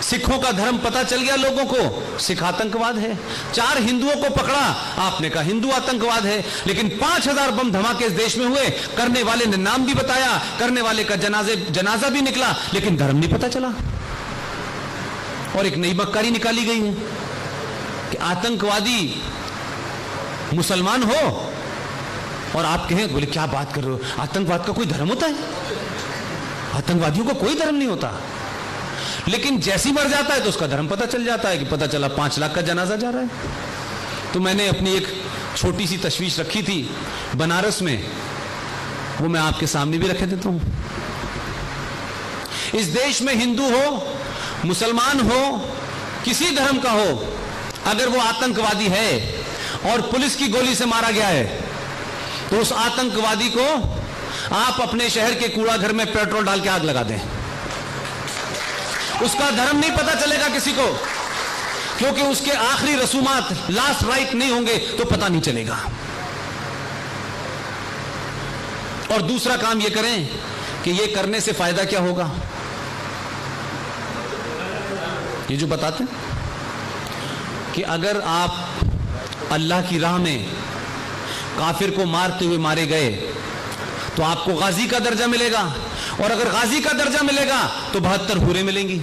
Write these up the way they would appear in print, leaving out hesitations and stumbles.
सिखों का धर्म पता चल गया लोगों को, सिख आतंकवाद है। 4 हिंदुओं को पकड़ा, आपने कहा हिंदू आतंकवाद है। लेकिन 5000 बम धमाके इस देश में हुए, करने वाले ने नाम भी बताया, करने वाले का जनाजा भी निकला, लेकिन धर्म नहीं पता चला। और एक नई मक्कारी निकाली गई है कि आतंकवादी मुसलमान हो और आप कहें, बोले क्या बात कर रहे हो, आतंकवाद का कोई धर्म होता है? आतंकवादियों का कोई धर्म नहीं होता। लेकिन जैसी मर जाता है तो उसका धर्म पता चल जाता है कि पता चला 5 लाख का जनाजा जा रहा है। तो मैंने अपनी एक छोटी सी तशवीश रखी थी बनारस में, वो मैं आपके सामने भी रखे देता हूं। इस देश में हिंदू हो, मुसलमान हो, किसी धर्म का हो, अगर वो आतंकवादी है और पुलिस की गोली से मारा गया है, तो उस आतंकवादी को आप अपने शहर के कूड़ा घर में पेट्रोल डाल के आग लगा दें, उसका धर्म नहीं पता चलेगा किसी को, क्योंकि उसके आखिरी रसूमात, लास्ट राइट नहीं होंगे तो पता नहीं चलेगा। और दूसरा काम यह करें कि यह करने से फायदा क्या होगा, ये जो बताते हैं कि अगर आप अल्लाह की राह में काफिर को मारते हुए मारे गए तो आपको गाजी का दर्जा मिलेगा, और अगर गाजी का दर्जा मिलेगा तो 72 हूरें मिलेंगी।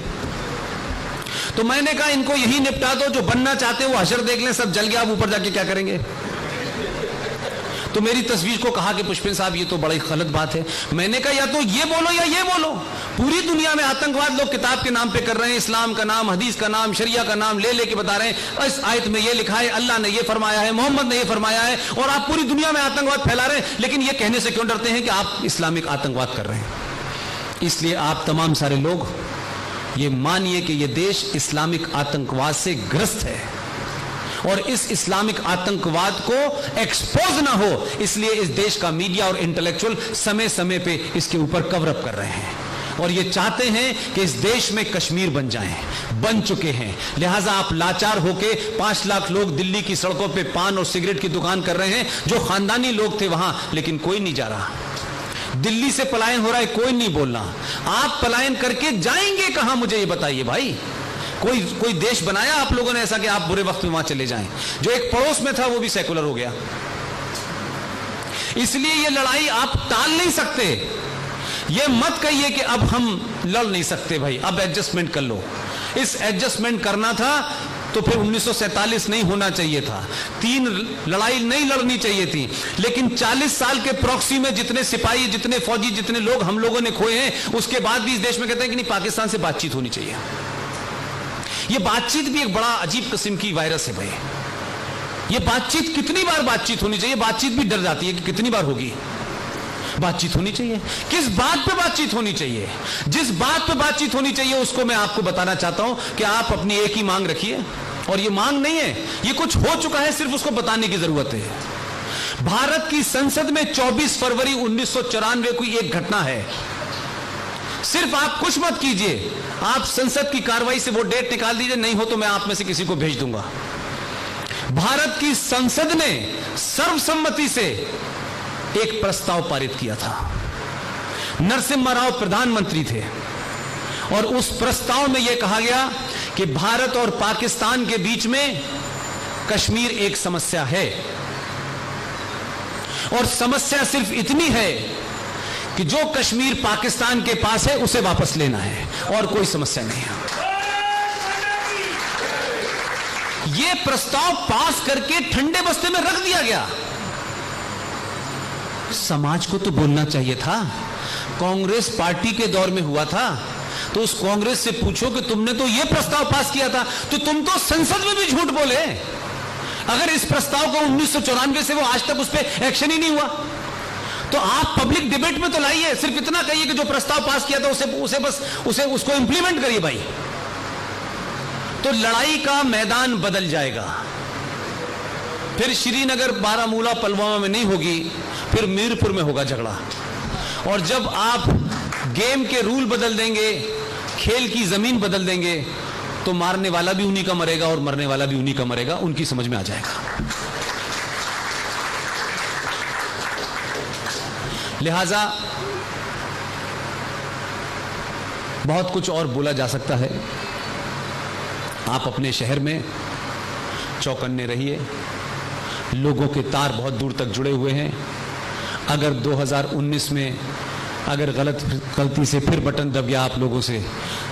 तो मैंने कहा इनको यही निपटा दो, जो बनना चाहते हो हशर देख लें, सब जल गया, अब ऊपर जाके क्या करेंगे। तो मेरी तस्वीर को कहा कि पुष्पिन साहब ये तो बड़ी गलत बात है। मैंने कहा या तो ये बोलो या ये बोलो। पूरी दुनिया में आतंकवाद लोग किताब के नाम पे कर रहे हैं, इस्लाम का नाम, हदीस का नाम, शरिया का नाम ले लेके बता रहे हैं, इस आयत में ये लिखा है, अल्लाह ने ये फरमाया है, मोहम्मद ने ये फरमाया है, और आप पूरी दुनिया में आतंकवाद फैला रहे हैं। लेकिन ये कहने से क्यों डरते हैं कि आप इस्लामिक आतंकवाद कर रहे हैं। इसलिए आप तमाम सारे लोग ये मानिए कि ये देश इस्लामिक आतंकवाद से ग्रस्त है, और इस इस्लामिक आतंकवाद को एक्सपोज ना हो, इसलिए इस देश का मीडिया और इंटेलेक्चुअल समय समय पे इसके ऊपर कवर अप कर रहे हैं, और ये चाहते हैं कि इस देश में कश्मीर बन जाएं, बन चुके हैं। लिहाजा आप लाचार होके 5 लाख लोग दिल्ली की सड़कों पे पान और सिगरेट की दुकान कर रहे हैं, जो खानदानी लोग थे वहां, लेकिन कोई नहीं जा रहा। दिल्ली से पलायन हो रहा है, कोई नहीं बोल रहा। आप पलायन करके जाएंगे कहां, मुझे ये बताइए भाई। कोई देश बनाया आप लोगों ने ऐसा कि आप बुरे वक्त में वहां चले जाएं? जो एक पड़ोस में था वो भी सेकुलर हो गया। इसलिए ये लड़ाई आप टाल नहीं सकते। ये मत कहिए कि अब हम लड़ नहीं सकते भाई, अब एडजस्टमेंट कर लो। इस एडजस्टमेंट करना था तो फिर 1947 नहीं होना चाहिए था, 3 लड़ाई नहीं लड़नी चाहिए थी। लेकिन 40 साल के प्रॉक्सी में जितने सिपाही, जितने फौजी, जितने लोग हम लोगों ने खोए हैं, उसके बाद भी इस देश में कहते हैं कि नहीं, पाकिस्तान से बातचीत होनी चाहिए। ये बातचीत भी एक बड़ा अजीब किस्म की वायरस है भाई। ये बातचीत कितनी बार बातचीत होनी चाहिए, बातचीत भी डर जाती है कि कितनी बार होगी। बातचीत होनी चाहिए, किस बात पे बातचीत होनी चाहिए? जिस बात पे बातचीत होनी चाहिए उसको मैं आपको बताना चाहता हूं कि आप अपनी एक ही मांग रखिए, और ये मांग नहीं है, ये कुछ हो चुका है, सिर्फ उसको बताने की जरूरत है। भारत की संसद में 24 फरवरी 1994 की एक घटना है। सिर्फ आप कुछ मत कीजिए, आप संसद की कार्रवाई से वो डेट निकाल दीजिए, नहीं हो तो मैं आप में से किसी को भेज दूंगा। भारत की संसद ने सर्वसम्मति से एक प्रस्ताव पारित किया था। नरसिम्हा राव प्रधानमंत्री थे, और उस प्रस्ताव में यह कहा गया कि भारत और पाकिस्तान के बीच में कश्मीर एक समस्या है, और समस्या सिर्फ इतनी है कि जो कश्मीर पाकिस्तान के पास है उसे वापस लेना है, और कोई समस्या नहीं है। यह प्रस्ताव पास करके ठंडे बस्ते में रख दिया गया। समाज को तो बोलना चाहिए था। कांग्रेस पार्टी के दौर में हुआ था, तो उस कांग्रेस से पूछो कि तुमने तो यह प्रस्ताव पास किया था, तो तुम तो संसद में भी झूठ बोले। अगर इस प्रस्ताव को 1994 से वो आज तक उस पर एक्शन ही नहीं हुआ, तो आप पब्लिक डिबेट में तो लाइए। सिर्फ इतना कहिए कि जो प्रस्ताव पास किया था उसको इंप्लीमेंट करिए भाई, तो लड़ाई का मैदान बदल जाएगा। फिर श्रीनगर, बारामूला, पुलवामा में नहीं होगी, फिर मीरपुर में होगा झगड़ा। और जब आप गेम के रूल बदल देंगे, खेल की जमीन बदल देंगे, तो मारने वाला भी उन्हीं का मरेगा और मरने वाला भी उन्हीं का मरेगा। उनकी समझ में आ जाएगा। लिहाजा बहुत कुछ और बोला जा सकता है, आप अपने शहर में चौकन्ने रहिए, लोगों के तार बहुत दूर तक जुड़े हुए हैं। अगर 2019 में अगर गलती से फिर बटन दब गया आप लोगों से,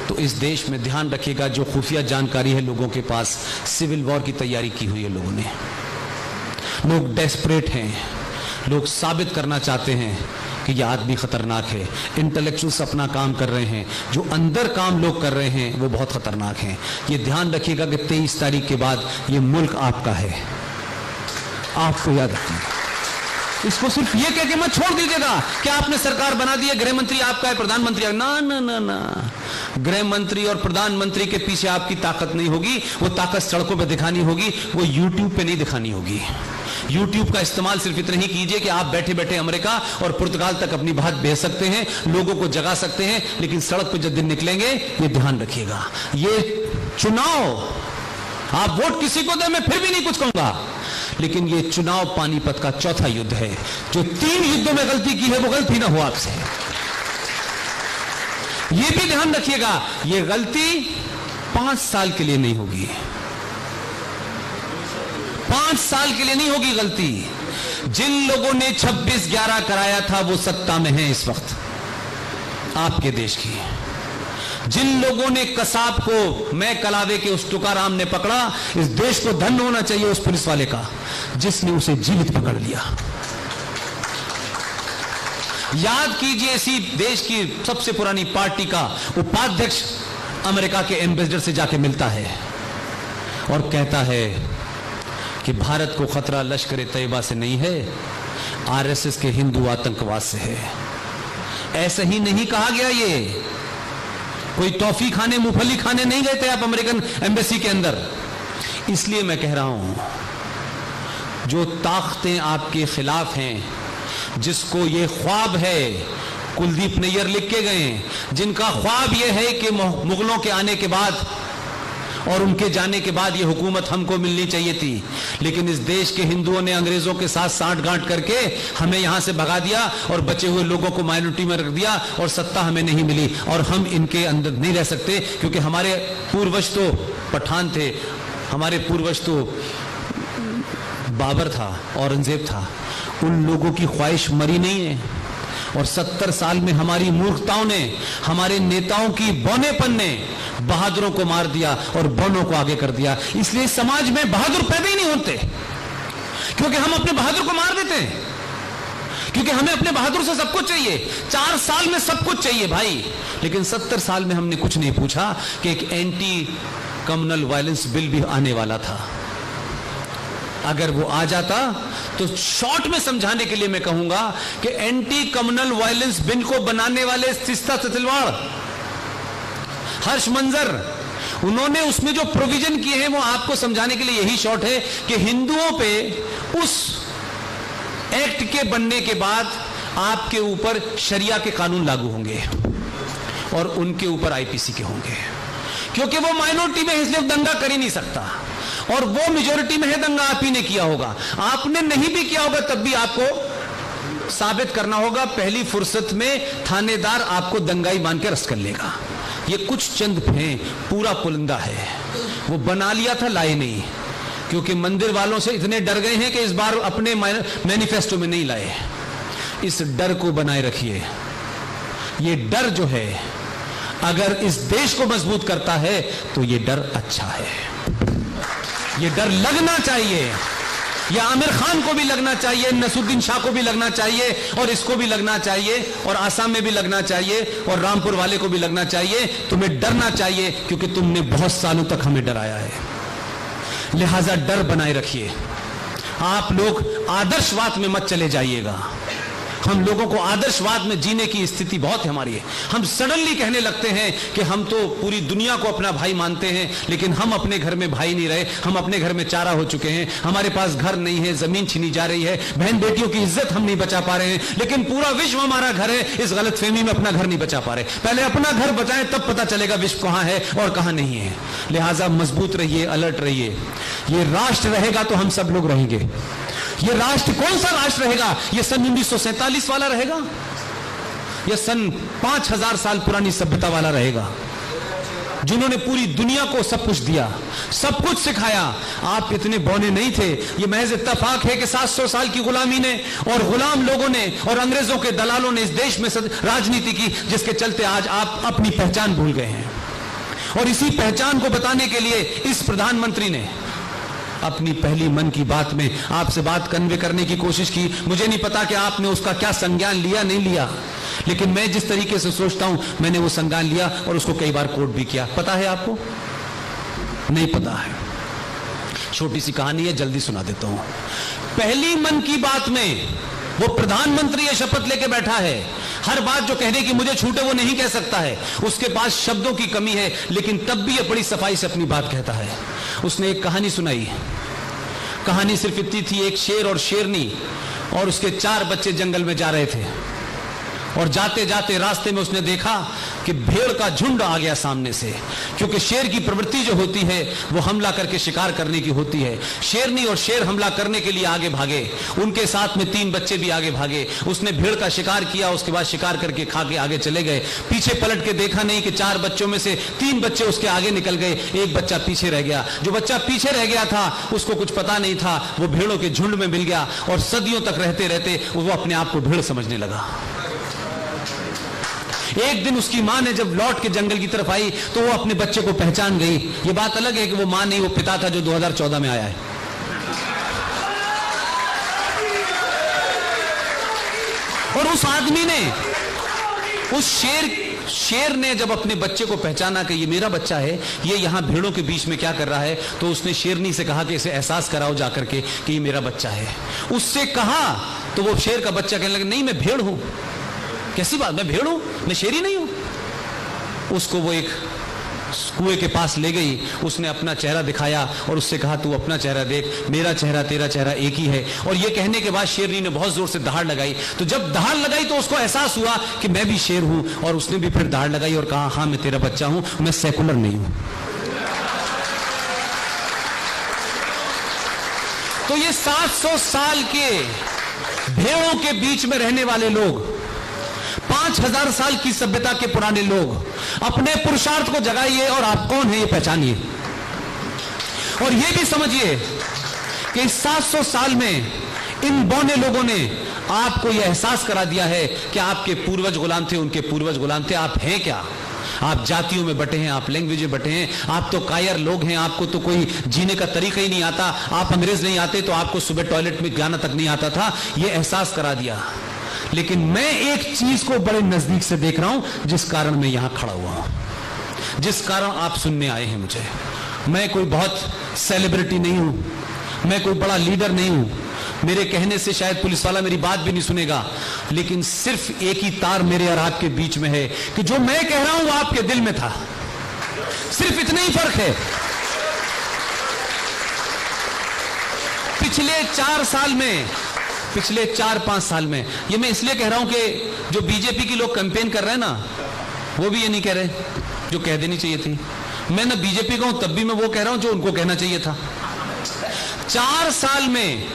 तो इस देश में ध्यान रखिएगा जो खुफिया जानकारी है लोगों के पास, सिविल वॉर की तैयारी की हुई है लोगों ने। लोग डेस्परेट हैं, लोग साबित करना चाहते हैं कि यह आदमी खतरनाक है। इंटेलेक्चुअल्स अपना काम कर रहे हैं, जो अंदर काम लोग कर रहे हैं वो बहुत खतरनाक हैं। ये ध्यान रखिएगा कि 23 तारीख के बाद ये मुल्क आपका है, आपको याद रखिएगा। इसको सिर्फ ये कह के मत छोड़ दीजिएगा कि आपने सरकार बना दी है, गृह मंत्री आपका है, प्रधानमंत्री ना ना ना ना। गृह मंत्री और प्रधानमंत्री के पीछे आपकी ताकत नहीं होगी, वो ताकत सड़कों पे दिखानी होगी, वो यूट्यूब पे नहीं दिखानी होगी। यूट्यूब का इस्तेमाल सिर्फ इतना ही कीजिए कि आप बैठे बैठे अमेरिका और पुर्तगाल तक अपनी बात भेज सकते हैं, लोगों को जगा सकते हैं, लेकिन सड़क पे जब दिन निकलेंगे ये ध्यान रखिएगा। ये चुनाव आप वोट किसी को दे, मैं फिर भी नहीं कुछ कहूंगा, लेकिन ये चुनाव पानीपत का चौथा युद्ध है। जो 3 युद्धों में गलती की है वो गलती ना हो आपसे, ये भी ध्यान रखिएगा। ये गलती 5 साल के लिए नहीं होगी, 5 साल के लिए नहीं होगी गलती। जिन लोगों ने 26/11 कराया था वो सत्ता में है इस वक्त आपके देश की। जिन लोगों ने कसाब को मैं कलावे के उस तुकाराम ने पकड़ा, इस देश को धन्य होना चाहिए उस पुलिस वाले का जिसने उसे जीवित पकड़ लिया। याद कीजिए, इसी देश की सबसे पुरानी पार्टी का उपाध्यक्ष अमेरिका के एम्बेसडर से जाके मिलता है और कहता है कि भारत को खतरा लश्कर तैयबा से नहीं है, आरएसएस के हिंदू आतंकवाद से है। ऐसा ही नहीं कहा गया, ये कोई टॉफी खाने मूंगफली खाने नहीं गए थे आप अमेरिकन एम्बेसी के अंदर। इसलिए मैं कह रहा हूं, जो ताकतें आपके खिलाफ हैं, जिसको ये ख्वाब है, कुलदीप नैयर लिख के गए, जिनका ख्वाब ये है कि मुगलों के आने के बाद और उनके जाने के बाद ये हुकूमत हमको मिलनी चाहिए थी, लेकिन इस देश के हिंदुओं ने अंग्रेजों के साथ सांठ-गांठ करके हमें यहां से भगा दिया और बचे हुए लोगों को माइनॉरिटी में रख दिया और सत्ता हमें नहीं मिली, और हम इनके अंदर नहीं रह सकते क्योंकि हमारे पूर्वज तो पठान थे, हमारे पूर्वज तो बाबर था, औरंगजेब था। उन लोगों की ख्वाहिश मरी नहीं है, और 70 साल में हमारी मूर्खताओं ने, हमारे नेताओं की बौनेपन ने बहादुरों को मार दिया और बौनों को आगे कर दिया। इसलिए समाज में बहादुर पैदा ही नहीं होते, क्योंकि हम अपने बहादुर को मार देते हैं, क्योंकि हमें अपने बहादुर से सब कुछ चाहिए। 4 साल में सब कुछ चाहिए भाई, लेकिन 70 साल में हमने कुछ नहीं पूछा कि एक एंटी कम्युनल वायलेंस बिल भी आने वाला था। अगर वो आ जाता तो शॉर्ट में समझाने के लिए मैं कहूंगा कि एंटी कम्युनल वायलेंस बिल को बनाने वाले सिस्ता सतिलवाड़, हर्ष मंजर, उन्होंने उसमें जो प्रोविजन किए हैं वो आपको समझाने के लिए यही शॉर्ट है कि हिंदुओं पे उस एक्ट के बनने के बाद आपके ऊपर शरिया के कानून लागू होंगे और उनके ऊपर आईपीसी के होंगे, क्योंकि वो माइनॉरिटी में इसलिए दंगा कर ही नहीं सकता, और वो मेजोरिटी में है, दंगा आप ही ने किया होगा। आपने नहीं भी किया होगा तब भी आपको साबित करना होगा। पहली फुर्सत में थानेदार आपको दंगाई मान के अरेस्ट कर लेगा। ये कुछ चंद हैं, पूरा पुलंदा है, वो बना लिया था, लाए नहीं, क्योंकि मंदिर वालों से इतने डर गए हैं कि इस बार अपने मैनिफेस्टो में नहीं लाए। इस डर को बनाए रखिए। ये डर जो है अगर इस देश को मजबूत करता है तो ये डर अच्छा है, ये डर लगना चाहिए। ये आमिर खान को भी लगना चाहिए, नसरुद्दीन शाह को भी लगना चाहिए, और इसको भी लगना चाहिए, और आसाम में भी लगना चाहिए, और रामपुर वाले को भी लगना चाहिए। तुम्हें डरना चाहिए क्योंकि तुमने बहुत सालों तक हमें डराया है, लिहाजा डर बनाए रखिए। आप लोग आदर्शवाद में मत चले जाइएगा। हम लोगों को आदर्शवाद में जीने की स्थिति बहुत है हमारी। हम सडनली कहने लगते हैं कि हम तो पूरी दुनिया को अपना भाई मानते हैं, लेकिन हम अपने घर में भाई नहीं रहे, हम अपने घर में चारा हो चुके हैं। हमारे पास घर नहीं है, जमीन छीनी जा रही है, बहन बेटियों की इज्जत हम नहीं बचा पा रहे हैं, लेकिन पूरा विश्व हमारा घर है। इस गलतफहमी में अपना घर नहीं बचा पा रहे। पहले अपना घर बचाएं, तब पता चलेगा विश्व कहां है और कहां नहीं है। लिहाजा मजबूत रहिए, अलर्ट रहिए। ये राष्ट्र रहेगा तो हम सब लोग रहेंगे। ये राष्ट्र कौन सा राष्ट्र रहेगा? ये सन 1947 वाला रहेगा या सन 5000 साल पुरानी सभ्यता वाला रहेगा? जिन्होंने पूरी दुनिया को सब कुछ दिया, सब कुछ सिखाया। आप इतने बौने नहीं थे। ये महज इत्तेफाक है कि 700 साल की गुलामी ने और गुलाम लोगों ने और अंग्रेजों के दलालों ने इस देश में राजनीति की, जिसके चलते आज आप अपनी पहचान भूल गए हैं। और इसी पहचान को बताने के लिए इस प्रधानमंत्री ने अपनी पहली मन की बात में आपसे बात कन्वे करने की कोशिश की। मुझे नहीं पता कि आपने उसका क्या संज्ञान लिया नहीं लिया, लेकिन मैं जिस तरीके से सोचता हूं मैंने वो संज्ञान लिया और उसको कई बार कोट भी किया। पता है आपको? नहीं पता है। छोटी सी कहानी है, जल्दी सुना देता हूं। पहली मन की बात में वो प्रधानमंत्री ये शपथ लेके बैठा है, हर बात जो कहने की मुझे छूटे वो नहीं कह सकता है, उसके पास शब्दों की कमी है, लेकिन तब भी ये बड़ी सफाई से अपनी बात कहता है। उसने एक कहानी सुनाई। कहानी सिर्फ इतनी थी, एक शेर और शेरनी और उसके 4 बच्चे जंगल में जा रहे थे और जाते जाते रास्ते में उसने देखा कि भेड़ का झुंड आ गया सामने से, क्योंकि शेर की प्रवृत्ति जो होती है वो हमला करके शिकार करने की होती है। शेरनी और शेर हमला करने के लिए आगे भागे, उनके साथ में 3 बच्चे भी आगे भागे। उसने भेड़ का शिकार किया, उसके बाद शिकार करके खा के आगे चले गए। पीछे पलट के देखा नहीं कि 4 बच्चों में से 3 बच्चे उसके आगे निकल गए, एक बच्चा पीछे रह गया। जो बच्चा पीछे रह गया था उसको कुछ पता नहीं था, वो भेड़ों के झुंड में मिल गया और सदियों तक रहते रहते वो अपने आप को भेड़ समझने लगा। एक दिन उसकी मां ने जब लौट के जंगल की तरफ आई तो वो अपने बच्चे को पहचान गई। ये बात अलग है कि वो मां नहीं, वो पिता था जो 2014 में आया है। और उस आदमी ने, उस शेर ने जब अपने बच्चे को पहचाना कि ये मेरा बच्चा है, ये यहां भेड़ों के बीच में क्या कर रहा है, तो उसने शेरनी से कहा कि इसे एहसास कराओ जाकर के कि ये मेरा बच्चा है। उससे कहा तो वो शेर का बच्चा कहने लगा, नहीं मैं भेड़ हूं। कैसी बात, मैं भेड़ हूं, मैं शेरी नहीं हूं। उसको वो एक कुएं के पास ले गई, उसने अपना चेहरा दिखाया और उससे कहा तू अपना चेहरा देख, मेरा चेहरा तेरा चेहरा एक ही है। और ये कहने के बाद शेरनी ने बहुत जोर से दहाड़ लगाई। तो जब दहाड़ लगाई तो उसको एहसास हुआ कि मैं भी शेर हूं, और उसने भी फिर दहाड़ लगाई और कहा हां मैं तेरा बच्चा हूं, मैं सेकुलर नहीं हूं। तो ये 700 साल के भेड़ों के बीच में रहने वाले लोग, 5000 साल की सभ्यता के पुराने लोग, अपने पुरुषार्थ को जगाइए और आप कौन है ये पहचानिए। और ये भी समझिए कि इस 700 साल में इन बौने लोगों ने आपको यह एहसास करा दिया है कि आपके पूर्वज गुलाम थे, उनके पूर्वज गुलाम थे। आप हैं क्या? आप जातियों में बटे हैं, आप लैंग्वेज में बटे हैं, आप तो कायर लोग हैं, आपको तो कोई जीने का तरीका ही नहीं आता। आप अंग्रेज नहीं आते तो आपको सुबह टॉयलेट में जाना तक नहीं आता था। यह एहसास करा दिया। लेकिन मैं एक चीज को बड़े नजदीक से देख रहा हूं, जिस कारण मैं यहां खड़ा हुआ हूं, जिस कारण आप सुनने आए हैं मुझे। मैं कोई बहुत सेलिब्रिटी नहीं हूं, मैं कोई बड़ा लीडर नहीं हूं, मेरे कहने से शायद पुलिस वाला मेरी बात भी नहीं सुनेगा, लेकिन सिर्फ एक ही तार मेरे और आपके बीच में है कि जो मैं कह रहा हूं वो आपके दिल में था। सिर्फ इतना ही फर्क है। पिछले 4-5 साल में, ये मैं इसलिए कह रहा हूं कि जो बीजेपी की लोग कैंपेन कर रहे हैं ना, वो भी ये नहीं कह रहे जो कह देनी चाहिए थी। मैं ना बीजेपी का हूं, तब भी मैं वो कह रहा हूं जो उनको कहना चाहिए था। 4 साल में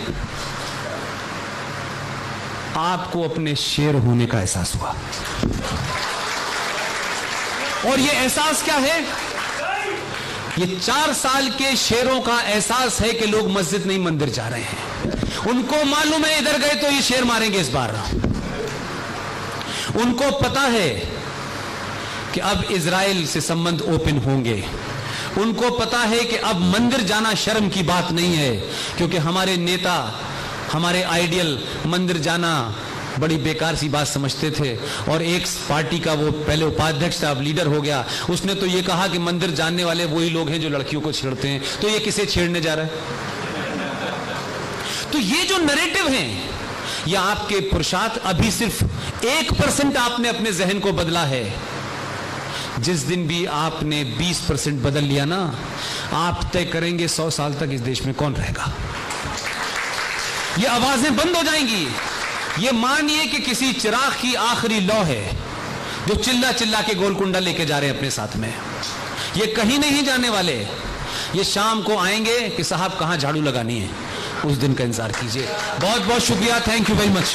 आपको अपने शेर होने का एहसास हुआ। और ये एहसास क्या है? ये 4 साल के शेरों का एहसास है कि लोग मस्जिद नहीं मंदिर जा रहे हैं। उनको मालूम है इधर गए तो ये शेर मारेंगे इस बार। उनको पता है कि अब इजराइल से संबंध ओपन होंगे। उनको पता है कि अब मंदिर जाना शर्म की बात नहीं है, क्योंकि हमारे नेता, हमारे आइडियल मंदिर जाना बड़ी बेकार सी बात समझते थे। और एक पार्टी का वो पहले उपाध्यक्ष था, अब लीडर हो गया, उसने तो ये कहा कि मंदिर जाने वाले वही लोग हैं जो लड़कियों को छेड़ते हैं, तो ये किसे छेड़ने जा रहा है? तो ये जो नैरेटिव है, ये आपके पुरुषार्थ, अभी सिर्फ 1% आपने अपने जहन को बदला है। जिस दिन भी आपने 20% बदल लिया ना, आप तय करेंगे 100 साल तक इस देश में कौन रहेगा। ये आवाजें बंद हो जाएंगी। ये मानिए कि किसी चिराग की आखिरी लौ है जो चिल्ला चिल्ला के गोलकुंडा लेके जा रहे हैं अपने साथ में। ये कहीं नहीं जाने वाले। ये शाम को आएंगे कि साहब कहां झाड़ू लगानी है, उस दिन का इंतजार कीजिए। बहुत बहुत शुक्रिया, थैंक यू वेरी मच।